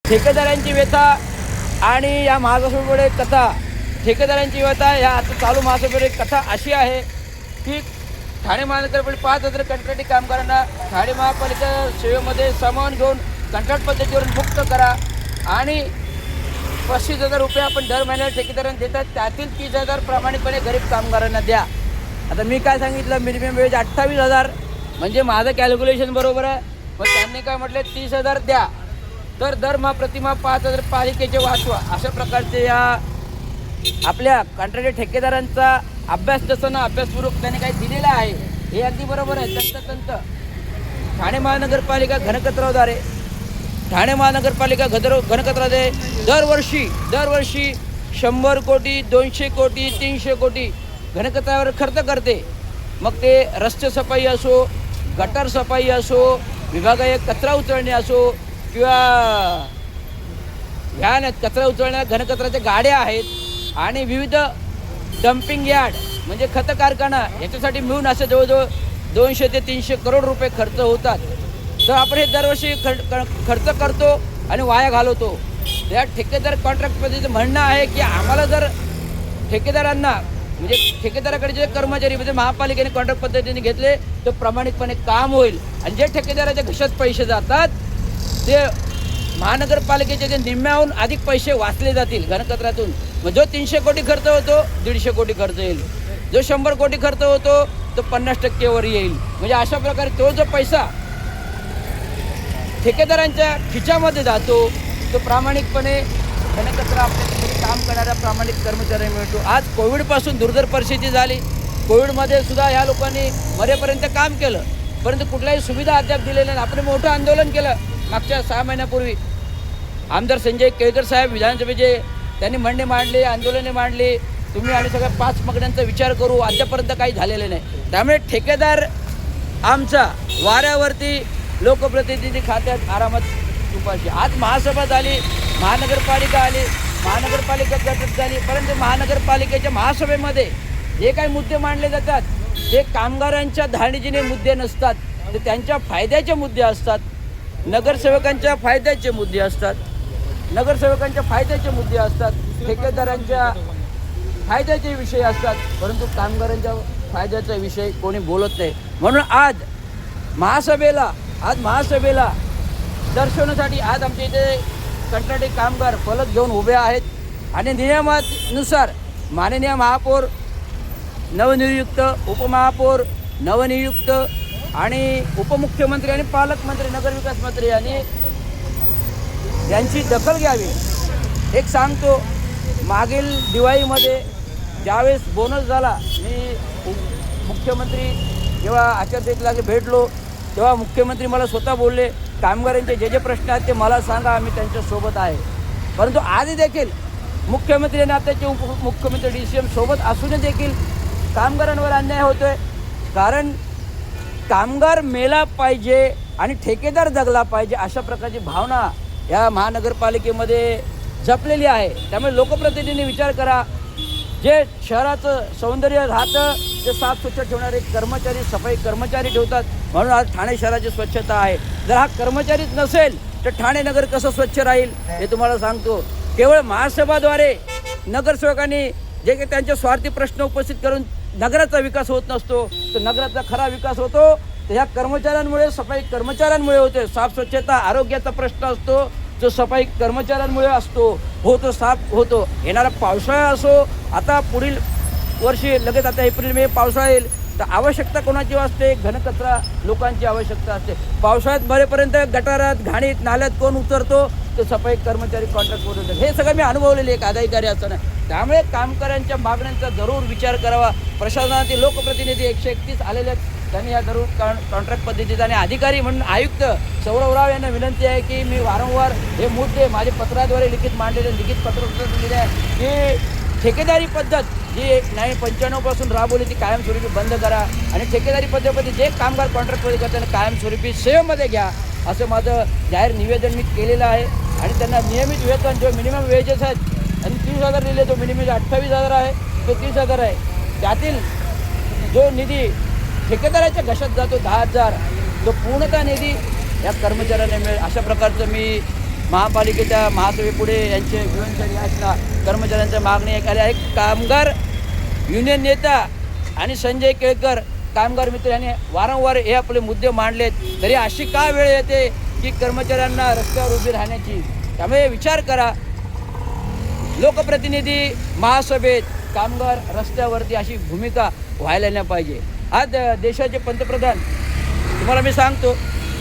ठेकेदारांची व्यथा आणि या महासभेपुढे कथा, ठेकेदारांची व्यथा ह्या आता चालू महासभेपुढे कथा अशी आहे की ठाणे महानगरपालिका 5,000 कंत्राटी कामगारांना ठाणे महापालिका सेवेमध्ये सामावून घेऊन कंत्राट पद्धतीवरून मुक्त करा आणि 35,000 रुपये आपण दर महिन्याला ठेकेदारांना देतात, त्यातील 30,000 प्रामाणिकपणे गरीब कामगारांना द्या. आता मी काय सांगितलं, मिनिमम वेज 28,000 म्हणजे माझं कॅल्क्युलेशन बरोबर आहे. पण त्यांनी काय म्हटलं 30,000 द्या, तर दरमहा प्रतिमा 5,000 पालिकेचे वाचवा. अशा प्रकारचे या आपल्या कंत्राटी ठेकेदारांचा अभ्यास नसताना अभ्यासपूर्वक त्यांनी काही दिलेला आहे, हे अगदी बरोबर आहे. तंत ठाणे महानगरपालिका घनकचराद्वारे ठाणे महानगरपालिका घनकचराद्वारे दरवर्षी 100 कोटी 200 कोटी 300 कोटी घनकचऱ्यावर खर्च करते. मग ते रस्ते सफाई असो, गटर सफाई असो, विभागीय कचरा उचलणे असो किंवा ह्या कचरा उचलण्या घनकचऱ्याच्या गाड्या आहेत आणि विविध डम्पिंग यार्ड म्हणजे खत कारखाना याच्यासाठी मिळून असे जवळजवळ 200 ते 300 करोड रुपये खर्च होतात. तर आपण हे दरवर्षी खर्च करतो आणि वाया घालवतो. या ठेकेदार कॉन्ट्रॅक्ट पद्धतीचं म्हणणं आहे की आम्हाला जर ठेकेदारांना म्हणजे ठेकेदाराकडे जे कर्मचारी म्हणजे महापालिकेने कॉन्ट्रॅक्ट पद्धतीने घेतले तर प्रामाणिकपणे काम होईल आणि जे ठेकेदाराच्या घशात पैसे जातात ते महानगरपालिकेचे जे निम्म्याहून अधिक पैसे वाचले जातील घनकचऱ्यातून. मग जो 300 कोटी खर्च होतो 150 कोटी खर्च येईल, जो 100 कोटी खर्च होतो तो 50% वर येईल. म्हणजे अशा प्रकारे तो जो पैसा ठेकेदारांच्या खिच्यामध्ये जातो तो प्रामाणिकपणे घनकचरा आपल्याकडे काम करणाऱ्या प्रामाणिक कर्मचाऱ्यांना मिळतो. आज कोविडपासून दुर्धर परिस्थिती झाली. कोविडमध्ये सुद्धा ह्या लोकांनी मरेपर्यंत काम केलं, परंतु कुठल्याही सुविधा अद्याप दिलेल्या नाही. आपण मोठं आंदोलन केलं मागच्या 6 महिन्यापूर्वी. आमदार संजय केळकर साहेब विधानसभेचे त्यांनी म्हणणे मांडले, आंदोलने मांडली, तुम्ही आणि सगळ्या 5 मागण्यांचा विचार करू. अद्यापर्यंत काही झालेले नाही. त्यामुळे ठेकेदार आमचा वाऱ्यावरती, लोकप्रतिनिधी खात्यात आरामात उपाशी. आज महासभा झाली, महानगरपालिका आली, महानगरपालिका गटत झाली, परंतु महानगरपालिकेच्या महासभेमध्ये जे काही मुद्दे मांडले जातात ते कामगारांच्या धारणीचे मुद्दे नसतात, ते त्यांच्या फायद्याचे मुद्दे असतात. नगरसेवकांच्या फायद्याचे मुद्दे असतात, ठेकेदारांच्या फायद्याचे विषय असतात, परंतु कामगारांच्या फायद्याचा विषय कोणी बोलत नाही. म्हणून आज महासभेला दर्शवण्यासाठी आज आमच्या इथे कंत्राटी कामगार फलक घेऊन उभे आहेत आणि नियमानुसार माननीय महापौर नवनियुक्त, उपमहापौर नवनियुक्त आणि उपमुख्यमंत्री आणि पालकमंत्री, नगरविकास मंत्री यांची दखल घ्यावी. एक सांगतो, मागील दिवाळीमध्ये ज्यावेळेस बोनस झाला, मी मुख्यमंत्री जेव्हा आचारसंहितेला भेटलो तेव्हा मुख्यमंत्री मला स्वतः बोलले, कामगारांचे जे प्रश्न आहेत ते मला सांगा, आम्ही त्यांच्यासोबत आहे. परंतु आधी देखील मुख्यमंत्री आणि आताचे उपमुख्यमंत्री DCM सोबत असून देखील कामगारांवर अन्याय होतोय. कारण कामगार मेला पाहिजे आणि ठेकेदार जगला पाहिजे अशा प्रकारची भावना या महानगरपालिकेमध्ये जपलेली आहे. त्यामुळे लोकप्रतिनिधींनी विचार करा, जे शहराचं सौंदर्य राहतं ते साफ स्वच्छ ठेवणारे कर्मचारी, सफाई कर्मचारी ठेवतात, म्हणून आज ठाणे शहराची स्वच्छता आहे. जर हा कर्मचारीच नसेल तर ठाणे नगर कसं स्वच्छ राहील हे तुम्हाला सांगतो. केवळ महासभाद्वारे नगरसेवकांनी जे काही त्यांचे स्वार्थी प्रश्न उपस्थित करून नगराचा विकास होत नसतो, तर नगराचा खरा विकास होतो तर ह्या कर्मचाऱ्यांमुळे, सफाई कर्मचाऱ्यांमुळे होते. साफ स्वच्छता, आरोग्याचा प्रश्न असतो जो सफाई कर्मचाऱ्यांमुळे होतो साफ होतो. येणारा पावसाळा असो, आता पुढील वर्षी लगेच आता एप्रिल मे पावसाळा येईल, तर आवश्यकता कोणाची असते? घनकचरा लोकांची आवश्यकता असते. पावसाळ्यात मरेपर्यंत गटारात, घाणीत, नाल्यात कोण उतरतो? तो सफाई कर्मचारी कॉन्ट्रॅक्टवर होतात. हे सगळं मी अनुभवलेले एक अधिकारी असताना. त्यामुळे कामगारांच्या मागण्यांचा जरूर विचार करावा. प्रशासनातील लोकप्रतिनिधी 131 आलेले आहेत, त्यांनी या जरूर कॉन्ट्रॅक्ट पद्धतीचा आणि अधिकारी म्हणून आयुक्त सौरभ राव यांना विनंती आहे की मी वारंवार हे मुद्दे माझे पत्राद्वारे लिखित पत्र दिलेले आहे की ठेकेदारी पद्धत जी 1995 पासून राबवली ती कायमस्वरूपी बंद करा आणि ठेकेदारी पद्धतीमध्ये जे कामगार कॉन्ट्रॅक्टमध्ये करताना कायमस्वरूपी सेवेमध्ये घ्या, असं माझं जाहीर निवेदन मी केलेलं आहे. आणि त्यांना नियमित वेतन जो मिनिमम वेजेस आहेत आणि 30,000 दिले, जो मिनिमम 28,000 आहे तो 30,000 आहे. त्यातील जो निधी ठेकेदाराच्या घशात जातो 10,000, जो पूर्णतः निधी या कर्मचाऱ्यांना मिळेल अशा प्रकारचं मी महापालिकेच्या महासभेपुढे यांचे विवंचन याचना कर्मचाऱ्यांच्या मागणी ऐकायला आहे. कामगार युनियन नेता आणि संजय केळकर कामगार मित्र यांनी वारंवार हे आपले मुद्दे मांडलेत, तरी अशी का वेळ येते की कर्मचाऱ्यांना रस्त्यावर उभी राहण्याची? त्यामुळे विचार करा, लोकप्रतिनिधी महासभेत कामगार रस्त्यावरती अशी भूमिका व्हायला नाही पाहिजे. आज देशाचे पंतप्रधान, तुम्हाला मी सांगतो,